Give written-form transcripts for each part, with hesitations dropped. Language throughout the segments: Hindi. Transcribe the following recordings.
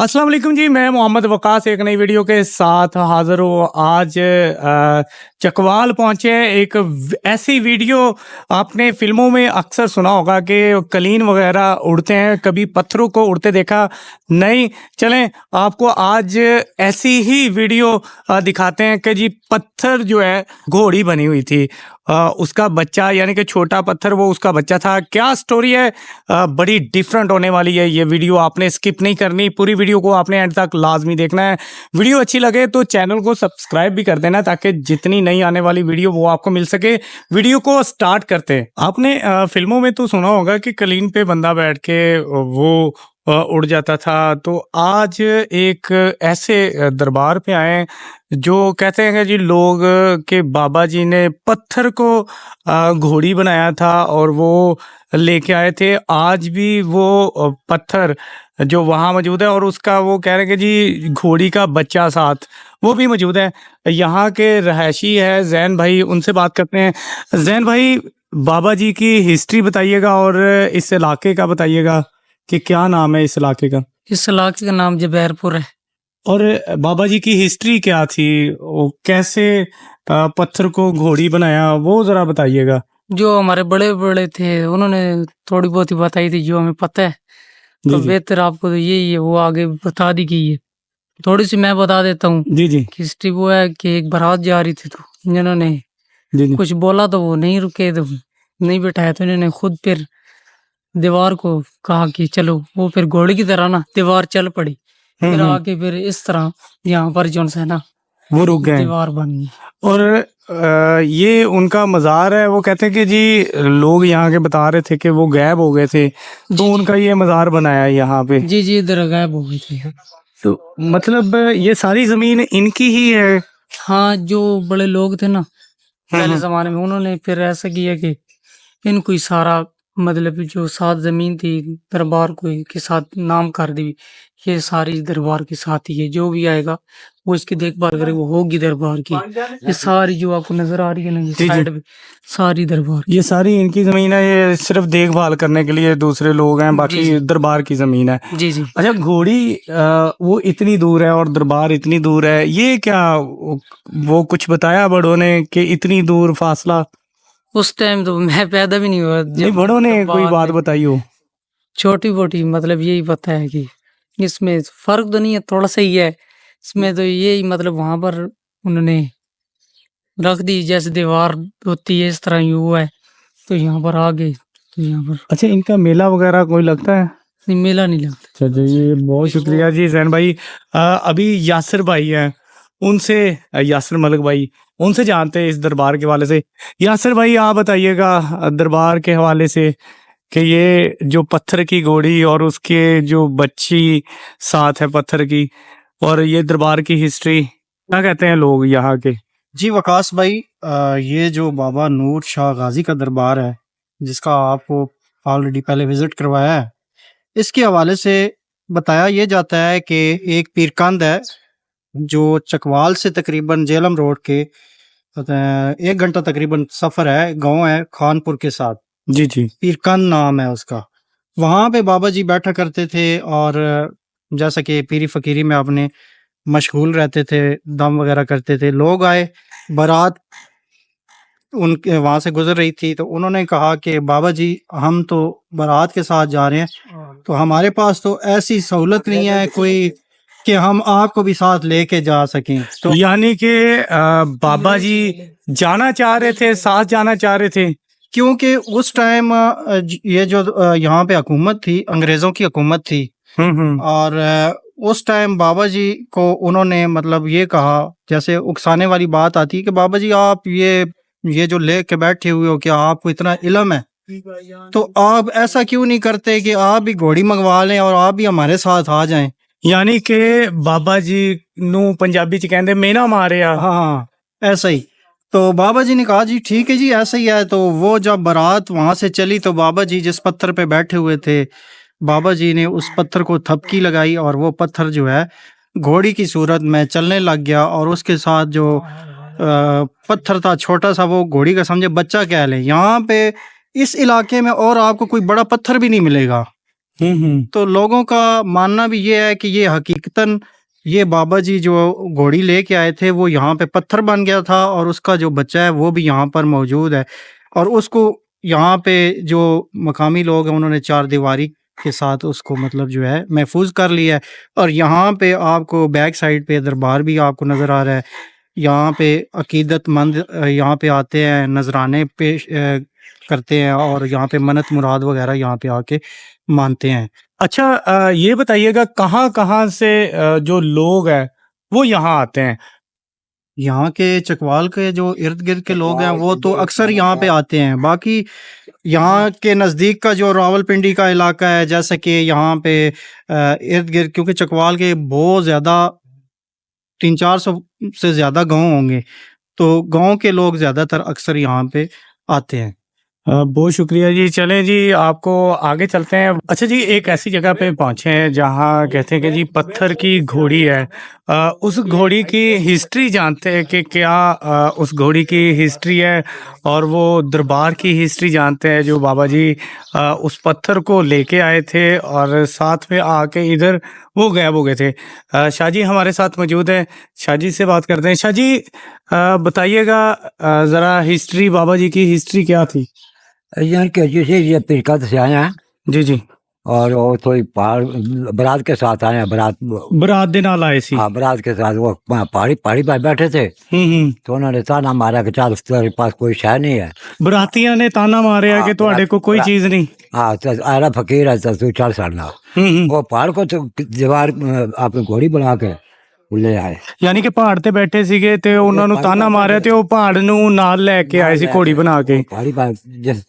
अस्सलाम वालेकुम जी, मैं मोहम्मद वकास एक नई वीडियो के साथ हाज़िर हूँ। आज चकवाल पहुँचे हैं। एक ऐसी वीडियो आपने फ़िल्मों में अक्सर सुना होगा कि कलीन वग़ैरह उड़ते हैं, कभी पत्थरों को उड़ते देखा नहीं। चलें आपको आज ऐसी ही वीडियो दिखाते हैं कि जी पत्थर जो है घोड़ी बनी हुई थी। उसका बच्चा यानी कि छोटा पत्थर वो उसका बच्चा था। क्या स्टोरी है बड़ी डिफरेंट होने वाली है। ये वीडियो आपने स्किप नहीं करनी, पूरी वीडियो को आपने एंड तक लाजमी देखना है। वीडियो अच्छी लगे तो चैनल को सब्सक्राइब भी कर देना ताकि जितनी नई आने वाली वीडियो वो आपको मिल सके। वीडियो को स्टार्ट करते हैं। आपने फिल्मों में तो सुना होगा कि कलीन पे बंदा बैठ के वो उड़ जाता था। तो आज एक ऐसे दरबार पे आए हैं जो कहते हैं कि जी लोग के बाबा जी ने पत्थर को घोड़ी बनाया था और वो लेके आए थे। आज भी वो पत्थर जो वहाँ मौजूद है और उसका वो कह रहे हैं कि जी घोड़ी का बच्चा साथ वो भी मौजूद है। यहाँ के रहायशी है जैन भाई, उनसे बात करते हैं। जैन भाई, बाबा जी की हिस्ट्री बताइएगा और इस इलाके का बताइएगा कि क्या नाम है इस इलाके का। इस इलाके का नाम जबैरपुर है। और बाबा जी की हिस्ट्री क्या थी, वो कैसे पत्थर को घोड़ी बनाया, वो जरा बताइएगा। जो हमारे बड़े बड़े थे उन्होंने थोड़ी बहुत ही बताई थी जो हमें पता है, जी तो जी बेहतर आपको तो यही है, वो आगे बता दी गई है। थोड़ी सी मैं बता देता हूँ। जी जी हिस्ट्री वो है कि एक बारात जा रही थी तो जिन्होंने जी जी कुछ बोला तो वो नहीं रुके, तो नहीं बैठाया तो इन्होंने खुद फिर दीवार को कहा कि चलो, वो फिर घोड़ी की तरह ना दीवार चल पड़ी। फिर आके फिर इस तरह यहाँ पर जो है ना वो रुक गए। दीवार बन गई। और ये उनका मज़ार है। वो कहते हैं कि जी लोग यहाँ के बता रहे थे कि वो गायब हो गए थे, तो उनका ये मज़ार बनाया है यहाँ पे। जी जी, इधर गायब हो गई थी। तो मतलब ये सारी ज़मीन इनकी ही है। हाँ, जो बड़े लोग थे ना पहले जमाने में, उन्होंने फिर ऐसा किया कि इनको ही सारा, मतलब जो साथ जमीन थी दरबार को के साथ नाम कर दी, ये सारी दरबार के साथ ही है। जो भी आएगा वो इसकी देखभाल करे, वो होगी दरबार की। ये सारी जो आपको नजर आ रही है ना, ये साइड में सारी दरबार ये सारी इनकी ज़मीन है। ये सिर्फ देखभाल करने के लिए दूसरे लोग हैं, बाकी दरबार की ज़मीन है। जी जी। अच्छा, घोड़ी वो इतनी दूर है और दरबार इतनी दूर है, ये क्या वो कुछ बताया बड़ों ने कि इतनी दूर फासला? उस टाइम तो मैं पैदा भी नहीं हुआ नहीं, जब, बड़ों ने तब कोई बाद बात में बताई हो? छोटी मोटी मतलब यही पता है कि इसमें फर्क तो नहीं है, थोड़ा सा ही है इसमें। तो यही मतलब वहां पर उन्होंने रख दी जैसे दीवार होती है, इस तरह ही हुआ है। तो यहाँ पर आ गए, तो यहाँ पर अच्छा, इनका मेला वगैरह कोई लगता है? नहीं, मेला नहीं लगता। अच्छा जी, ये बहुत शुक्रिया जी जैन भाई। अभी यासिर भाई हैं, उनसे यासिर मलिक भाई, उनसे जानते हैं इस दरबार के हवाले से। यासिर भाई, आप बताइएगा दरबार के हवाले से कि ये जो पत्थर की घोड़ी और उसके जो बच्ची साथ है पत्थर की, और ये दरबार की हिस्ट्री क्या कहते हैं लोग यहाँ के। जी वकास भाई, ये जो बाबा नूर शाह गाजी का दरबार है जिसका आपको ऑलरेडी पहले विजिट करवाया है, इसके हवाले से बताया ये जाता है कि एक पीरकंद है जो चकवाल से तकरीबन जेलम रोड के 1 घंटा तकरीबन सफ़र है, गांव है खानपुर के साथ। जी जी। पीरकंद नाम है उसका। वहाँ पे बाबा जी बैठा करते थे और जैसा कि पीरी फकीरी में आपने मशगूल रहते थे, दम वगैरह करते थे। लोग आए, बारात उनके वहाँ से गुजर रही थी, तो उन्होंने कहा कि बाबा जी हम तो बारात के साथ जा रहे हैं, तो हमारे पास तो ऐसी सहूलत नहीं है कोई कि हम आपको भी साथ लेके जा सकें। तो यानी कि बाबा जी जाना चाह रहे थे, साथ जाना चाह रहे थे, क्योंकि उस टाइम ये जो यहाँ पे हुकूमत थी, अंग्रेज़ों की हुकूमत थी। और उस टाइम बाबा जी को उन्होंने मतलब ये कहा, जैसे उकसाने वाली बात आती है कि बाबा जी आप ये जो लेके बैठे हुए हो, क्या आपको इतना इल्म है, तो आप ऐसा क्यों नहीं करते कि आप भी घोड़ी मंगवा लें और आप भी हमारे साथ आ जाएं। यानी कि बाबा जी नू पंजाबी च कहते मेना मारे आ। हाँ, ऐसा ही। तो बाबा जी ने कहा जी ठीक है जी, ऐसा ही है। तो वो जब बारात वहां से चली तो बाबा जी जिस पत्थर पे बैठे हुए थे, बाबा जी ने उस पत्थर को थपकी लगाई और वो पत्थर जो है घोड़ी की सूरत में चलने लग गया। और उसके साथ जो पत्थर था छोटा सा, वो घोड़ी का समझे बच्चा कह लें। यहाँ पे इस इलाके में और आपको कोई बड़ा पत्थर भी नहीं मिलेगा। तो लोगों का मानना भी ये है कि ये हकीकतन ये बाबा जी जो घोड़ी लेके आए थे वो यहाँ पे पत्थर बन गया था और उसका जो बच्चा है वो भी यहाँ पर मौजूद है और उसको यहाँ पे जो मकामी लोग हैं उन्होंने चार दीवारी के साथ उसको मतलब जो है महफूज कर लिया है। और यहाँ पे आपको बैक साइड पे दरबार भी आपको नज़र आ रहा है। यहाँ पे अकीदतमंद यहाँ पे आते हैं, नजराने पेश करते हैं और यहाँ पे मन्नत मुराद वगैरह यहाँ पे आके मानते हैं। अच्छा, ये बताइएगा कहाँ-कहाँ से जो लोग हैं वो यहाँ आते हैं? यहाँ के चकवाल के जो इर्द गिर्द के लोग हैं वो तो अक्सर यहाँ पे आते हैं। बाकी यहाँ के नज़दीक का जो रावलपिंडी का इलाका है जैसे कि यहाँ पे इर्द गिर्द क्योंकि चकवाल के बहुत ज़्यादा 300-400 से ज़्यादा गांव होंगे, तो गांव के लोग ज़्यादातर अक्सर यहाँ पे आते हैं। बहुत शुक्रिया जी। चलें जी, आपको आगे चलते हैं। अच्छा जी, एक ऐसी जगह पे पहुँचे हैं जहाँ कहते हैं कि जी पत्थर की घोड़ी है। उस घोड़ी की हिस्ट्री जानते हैं कि क्या उस घोड़ी की हिस्ट्री है और वो दरबार की हिस्ट्री जानते हैं जो बाबा जी उस पत्थर को लेके आए थे और साथ में आके इधर वो गायब हो गए थे। शाह जी हमारे साथ मौजूद हैं, शाह जी से बात करते हैं। शाह जी बताइएगा ज़रा हिस्ट्री, बाबा जी की हिस्ट्री क्या थी? यहाँ के जैसे ये पिरकत से आए हैं जी जी। और वो थोड़ी पहाड़ बारात के साथ आए हैं। बरात दे नाल आए सी। हाँ, बारात के साथ वो पहाड़ी पहाड़ी पर बैठे थे तो उन्होंने ताना मारा कि चल तुम्हारे पास कोई शय नहीं है। बरातियां ने ताना मारे कि ਤੁਹਾਡੇ को कोई चीज नहीं। हाँ, तो आरा फकीर है तो तू चल साड़ना। वो पहाड़ को तो दीवार आपने घोड़ी बना के ले आए। यानी कि पहाड़ ते बैठे ਸੀਗੇ ਤੇ ਉਹਨਾਂ ਨੂੰ ਤਾਨਾ ਮਾਰਿਆ ਤੇ ਉਹ ਪਹਾੜ ਨੂੰ ਨਾਲ ਲੈ ਕੇ ਆਏ ਸੀ ਘੋੜੀ ਬਣਾ ਕੇ। पहाड़ी पर जिस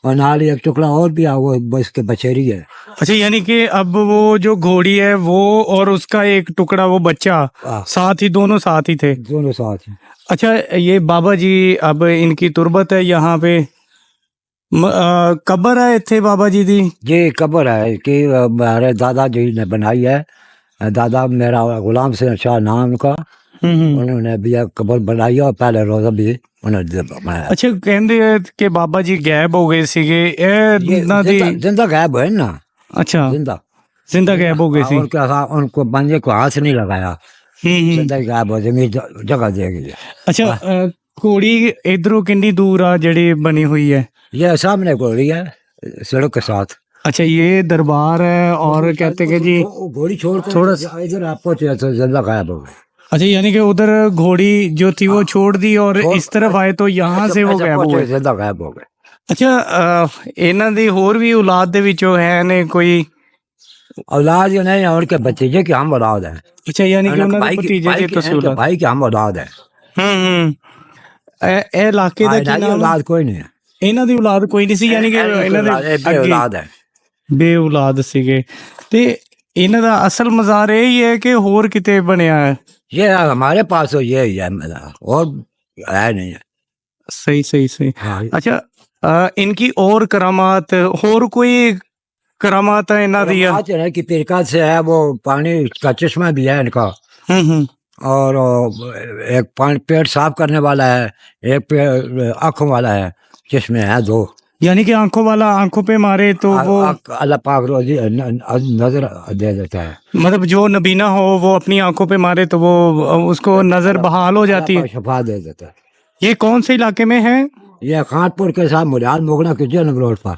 और नाल एक टुकड़ा और भी वो बस के बचेरी है। अच्छा, यानी कि अब वो जो घोड़ी है वो और उसका एक टुकड़ा वो बच्चा साथ ही, दोनों साथ ही थे। दोनों साथ। अच्छा, ये बाबा जी अब इनकी तुरबत है यहाँ पे, कब्र है इत्थे बाबा जी दी? जी कब्र है कि हमारे दादा जी ने बनाई है। दादा मेरा गुलाम से शाह नाम उनका, उन्होंने भी कब्र बनाई और पहले रोजा भी उन्होंने बनाया। अच्छा, कहते हैं कि बाबा जी गायब हो गए सीगे ना दी। जिंदा गायब है ना। अच्छा, जिंदा गायब हो गए सी। उनको बंदे को हाथ नहीं लगाया, जिंदा गायब हो जमीन जगह देगी। अच्छा, घोड़ी इधरों कितनी दूर आ जड़ी बनी हुई है? ये सामने घोड़ी है सड़क के साथ। अच्छा, ये दरबार है और कहते हैं कि जी घोड़ी छोड़ थोड़ा इधर आपको जिंदा गायब हो गए। अच्छा, यानी कि उधर घोड़ी जो थी वो छोड़ दी और इस तरफ आए तो यहाँ से वो गायब हो गए। जिंदा गायब हो गए। अच्छा, ਇਹਨਾਂ ਦੀ ਹੋਰ ਵੀ ਔਲਾਦ ਦੇ ਵਿੱਚੋਂ ਹੈ ਨੇ ਕੋਈ? औलाद ये नहीं है, उनके भतीजे की हम औलाद है। अच्छा, यानी कि ਉਹਨਾਂ ਦੇ ਭਤੀਜੇ ਦੀ ਤੁਸੀਂ ਔਲਾਦ। भाई की हम औलाद है। ਇਹ ਇਲਾਕੇ ਦਾ ਕੀ ਨਾਮ? औलाद कोई नहीं है। ਇਹਨਾਂ ਦੀ ਔਲਾਦ ਕੋਈ ਨਹੀਂ ਸੀ, ਯਾਨੀ ਕਿ ਇਹਨਾਂ ਦੇ औलाद है। ਬੇਔਲਾਦ ਸੀਗੇ ਤੇ ਇਹਨਾਂ ਦਾ ਅਸਲ ਮਜ਼ਾਰ ਇਹ ਹੀ ਹੈ ਕਿ ਹੋਰ ਕਿਤੇ ਬਣਿਆ ਹੈ? ये हमारे पास तो ये ही है और है नहीं है। सही सही सही। हाँ। अच्छा, इनकी और करामात, और कोई करामात है इन्ना दी? की पिरका से है, वो पानी का चश्मा भी है इनका और एक पानी पेट साफ करने वाला है, एक आँखों वाला है, चश्मे हैं दो। यानी कि आंखों वाला आंखों पे मारे तो वो अल्लाह पाक रोजी नजर दे देता है। मतलब जो नबीना हो वो अपनी आंखों पे मारे तो वो उसको नजर बहाल हो जाती है, शफा दे देता है। ये कौन से इलाके में है? ये खानपुर के साथ मुराद मोगना के जन्म रोड पर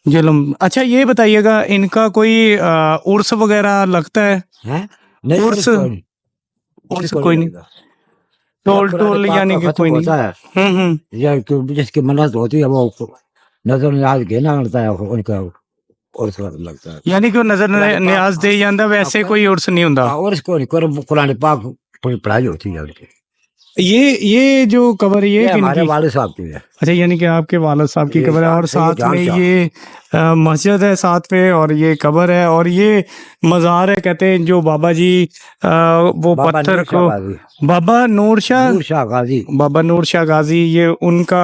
जलम। अच्छा, ये बताइएगा इनका कोई उर्स वगैरह लगता है? नहीं, उर्स कोई नहीं, टोल यानी कि कोई नहीं। ये जिसकी मन्नत होती है वो नजर न्याज घेना करता है उनका उर्स लगता है। यानी कि वो नजर न्याज दे जाता, वैसे कोई उर्स नहीं होता? उर्स को नहीं, कुरान पाक पढ़ाई होती है उनकी। ये जो कब्र ये हमारे वाले साहब की है। अच्छा, यानी कि आपके वालिद साहब की कब्र है और साथ में ये मस्जिद है साथ में और ये कब्र है और ये मज़ार है। कहते हैं जो बाबा जी वो पत्थर को बाबा नूर शाह गाजी, बाबा नूर शाह गाजी, ये उनका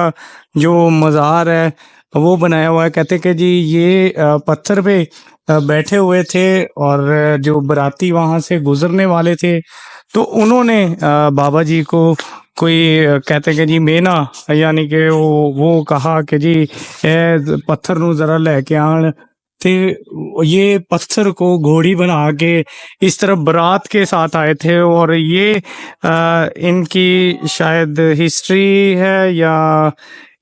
जो मज़ार है वो बनाया हुआ है। कहते कि जी ये पत्थर पे बैठे हुए थे और जो बराती वहाँ से गुजरने वाले थे तो उन्होंने बाबा जी को कोई कहते कि जी मेना यानी कि वो कहा कि जी पत्थर नू जरा लेके आन ये पत्थर को घोड़ी बना के इस तरफ बारात के साथ आए थे। और ये इनकी शायद हिस्ट्री है या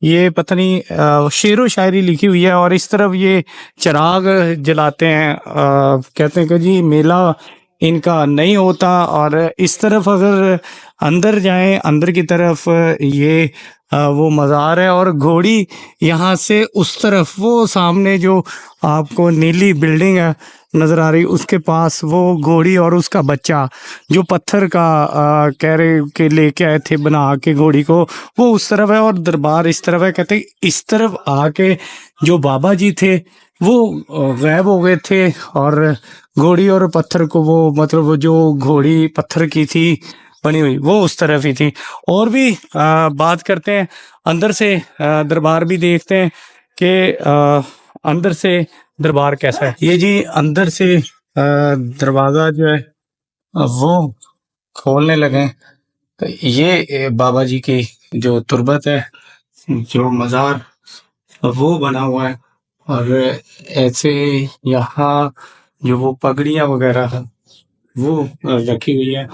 ये पता नहीं शेरो शायरी लिखी हुई है। और इस तरफ ये चिराग जलाते हैं, कहते हैं कि जी मेला इनका नहीं होता। और इस तरफ अगर अंदर जाएं, अंदर की तरफ ये वो मज़ार है। और घोड़ी यहाँ से उस तरफ वो सामने जो आपको नीली बिल्डिंग है नज़र आ रही, उसके पास वो घोड़ी और उसका बच्चा जो पत्थर का कह रहे के लेके आए थे बना के घोड़ी को, वो उस तरफ है और दरबार इस तरफ है। कहते इस तरफ आके जो बाबा जी थे वो गायब हो गए थे और घोड़ी और पत्थर को वो मतलब वो जो घोड़ी पत्थर की थी बनी हुई वो उस तरफ ही थी। और भी बात करते हैं, अंदर से दरबार भी देखते हैं कि अंदर से दरबार कैसा है। ये जी अंदर से दरवाज़ा जो है वो खोलने लगे तो ये बाबा जी की जो तुरबत है, जो मज़ार वो बना हुआ है। और ऐसे यहाँ जो वो पगड़ियाँ वगैरह है वो रखी हुई है।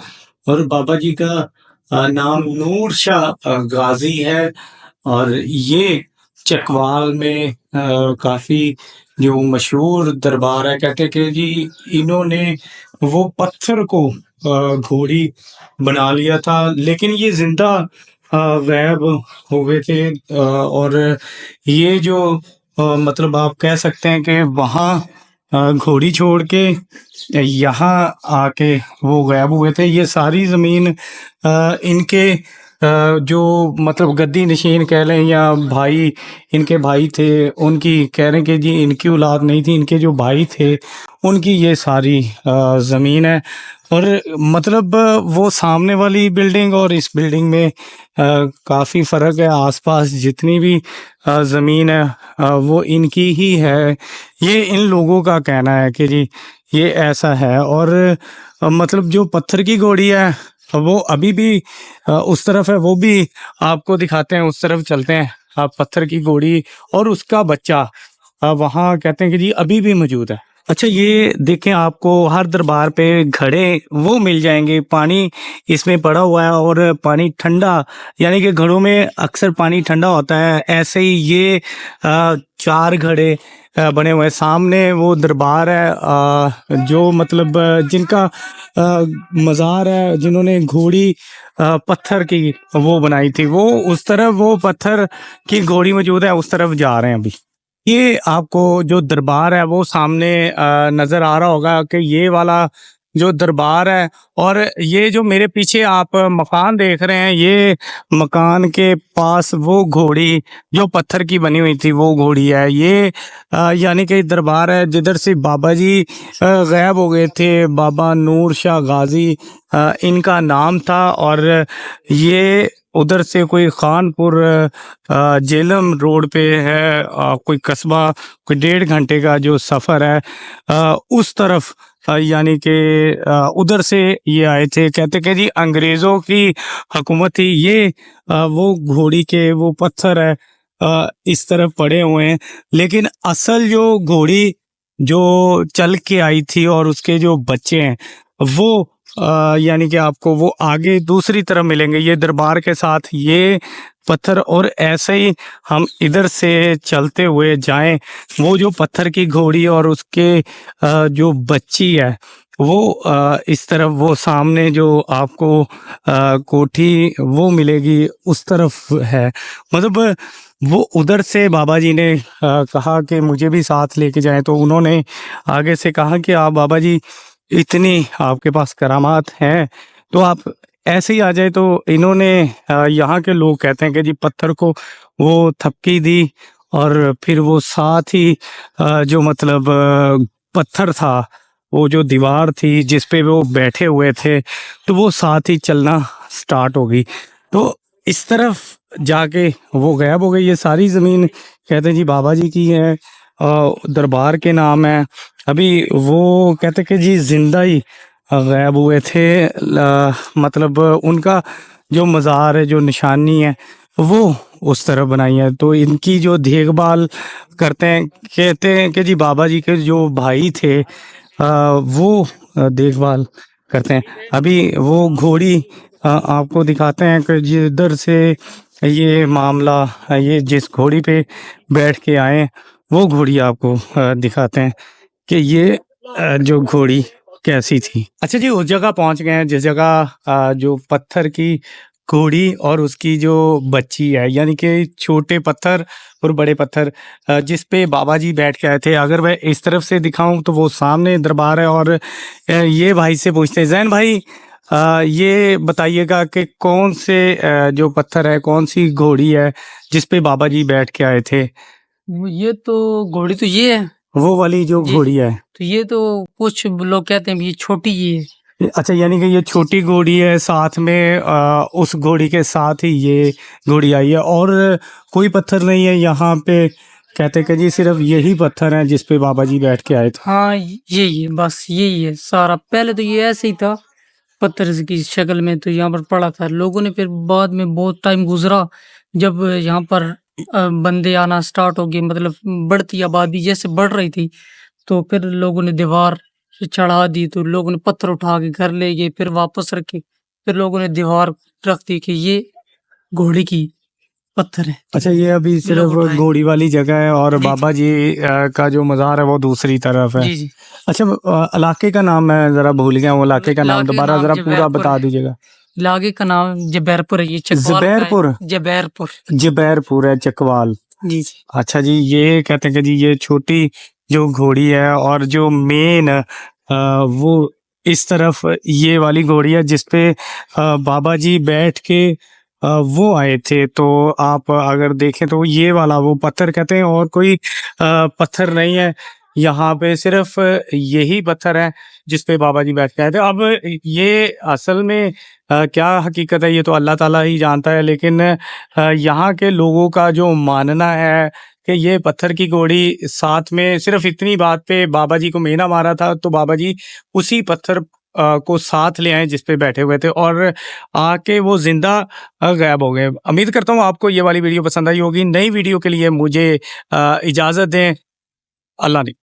और बाबा जी का नाम नूर शाह गाजी है। और ये चकवाल में काफ़ी जो मशहूर दरबार है। कहते कि जी इन्होंने वो पत्थर को घोड़ी बना लिया था, लेकिन ये जिंदा गायब हो गए थे। और ये जो मतलब आप कह सकते हैं कि वहाँ घोड़ी छोड़ के यहाँ आके वो गायब हुए थे। ये सारी ज़मीन इनके जो मतलब गद्दी नशीन कह लें या भाई, इनके भाई थे, उनकी कह रहे हैं कि जी इनकी औलाद नहीं थी, इनके जो भाई थे उनकी ये सारी ज़मीन है। और मतलब वो सामने वाली बिल्डिंग और इस बिल्डिंग में काफ़ी फ़र्क है। आसपास जितनी भी ज़मीन है वो इनकी ही है। ये इन लोगों का कहना है कि जी ये ऐसा है। और मतलब जो पत्थर की घोड़ी है वो अभी भी उस तरफ है, वो भी आपको दिखाते हैं। उस तरफ चलते हैं। आप पत्थर की घोड़ी और उसका बच्चा वहाँ कहते हैं कि जी अभी भी मौजूद है। अच्छा ये देखें, आपको हर दरबार पे घड़े वो मिल जाएंगे, पानी इसमें पड़ा हुआ है और पानी ठंडा, यानी कि घड़ों में अक्सर पानी ठंडा होता है। ऐसे ही ये 4 घड़े बने हुए हैं। सामने वो दरबार है जो मतलब जिनका मज़ार है, जिन्होंने घोड़ी पत्थर की वो बनाई थी, वो उस तरफ वो पत्थर की घोड़ी मौजूद है, उस तरफ जा रहे हैं अभी। ये आपको जो दरबार है वो सामने नज़र आ रहा होगा कि ये वाला जो दरबार है। और ये जो मेरे पीछे आप मकान देख रहे हैं, ये मकान के पास वो घोड़ी जो पत्थर की बनी हुई थी वो घोड़ी है। ये यानी कि दरबार है जिधर से बाबा जी गायब हो गए थे। बाबा नूर शाह गाजी इनका नाम था। और ये उधर से कोई खानपुर जेलम रोड पे है कोई कस्बा, कोई 1.5 घंटे का जो सफ़र है उस तरफ यानी कि उधर से ये आए थे। कहते कि जी अंग्रेज़ों की हुकूमत थी। ये वो घोड़ी के वो पत्थर है इस तरफ पड़े हुए हैं। लेकिन असल जो घोड़ी जो चल के आई थी और उसके जो बच्चे हैं वो यानी कि आपको वो आगे दूसरी तरफ मिलेंगे, ये दरबार के साथ ये पत्थर। और ऐसे ही हम इधर से चलते हुए जाएं, वो जो पत्थर की घोड़ी और उसके जो बच्ची है वो इस तरफ वो सामने जो आपको कोठी वो मिलेगी उस तरफ है। मतलब वो उधर से बाबा जी ने कहा कि मुझे भी साथ लेके जाएं, तो उन्होंने आगे से कहा कि आप बाबा जी इतनी आपके पास करामात हैं तो आप ऐसे ही आ जाए। तो इन्होंने यहाँ के लोग कहते हैं कि जी पत्थर को वो थपकी दी और फिर वो साथ ही जो मतलब पत्थर था, वो जो दीवार थी जिस पे वो बैठे हुए थे, तो वो साथ ही चलना स्टार्ट हो गई। तो इस तरफ जाके वो गायब हो गई। ये सारी ज़मीन कहते हैं जी बाबा जी की है, दरबार के नाम है। अभी वो कहते कि जी जिंदा ही गायब हुए थे। मतलब उनका जो मज़ार है, जो निशानी है वो उस तरफ बनाई है। तो इनकी जो देखभाल करते हैं, कहते हैं कि जी बाबा जी के जो भाई थे वो देखभाल करते हैं। अभी वो घोड़ी आपको दिखाते हैं कि जिधर से ये मामला, ये जिस घोड़ी पे बैठ के आए वो घोड़ी आपको दिखाते हैं कि ये जो घोड़ी कैसी थी। अच्छा जी, उस जगह पहुंच गए हैं जिस जगह जो पत्थर की घोड़ी और उसकी जो बच्ची है, यानी कि छोटे पत्थर और बड़े पत्थर जिस पे बाबा जी बैठ के आए थे। अगर मैं इस तरफ से दिखाऊं तो वो सामने दरबार है। और ये भाई से पूछते हैं, जैन भाई ये बताइएगा कि कौन से जो पत्थर है, कौन सी घोड़ी है जिस पे बाबा जी बैठ के आए थे? ये तो घोड़ी तो ये है वो वाली जो जी। घोड़ी है। तो ये तो कुछ लोग कहते हैं भी ये छोटी ये है। अच्छा, यानी कि ये छोटी घोड़ी है, साथ में उस घोड़ी के साथ ही ये घोड़ी आई है और कोई पत्थर नहीं है यहाँ पे। कहते कि जी सिर्फ यही पत्थर है जिस पे बाबा जी बैठ के आए थे। हाँ ये बस यही है सारा। पहले तो ये ऐसे ही था पत्थर की शक्ल में, तो यहाँ पर पड़ा था। लोगों ने फिर बाद में बहुत टाइम गुजरा जब यहाँ पर बंदे आना स्टार्ट हो गए, मतलब बढ़ती आबादी जैसे बढ़ रही थी, तो फिर लोगों ने दीवार चढ़ा दी। तो लोगों ने पत्थर उठा के घर ले गए, फिर वापस रखे, फिर लोगों ने दीवार रख दी कि ये घोड़ी की पत्थर है। अच्छा, ये अभी सिर्फ लोग उठाए। घोड़ी वाली जगह है और जी, बाबा जी का जो मज़ार है वो दूसरी तरफ है। जी जी। अच्छा, इलाके का नाम मैं ज़रा भूल गया हूँ, इलाके का नाम इलाके का दोबारा नाम ज़रा पूरा जबैरपुर बता है। दीजिएगा। इलाके का नाम जबैरपुर है। ये चकवाल का है। जबैरपुर? जबैरपुर। जबैरपुर है, चकवाल। जी जी। अच्छा जी, ये कहते हैं कि जी ये छोटी जो घोड़ी है और जो मेन वो इस तरफ ये वाली घोड़ी है जिस पे बाबा जी बैठ के वो आए थे। तो आप अगर देखें तो ये वाला वो पत्थर कहते हैं और कोई पत्थर नहीं है यहाँ पे, सिर्फ यही पत्थर है जिस पे बाबा जी बैठ के आए थे। अब ये असल में क्या हकीकत है ये तो अल्लाह ताला ही जानता है, लेकिन यहाँ के लोगों का जो मानना है कि ये पत्थर की घोड़ी, साथ में सिर्फ इतनी बात पे बाबा जी को मेना मारा था तो बाबा जी उसी पत्थर को साथ ले आए जिस पे बैठे हुए थे और आके वो जिंदा गायब हो गए। उम्मीद करता हूँ आपको ये वाली वीडियो पसंद आई होगी। नई वीडियो के लिए मुझे इजाज़त दें। अल्लाह ने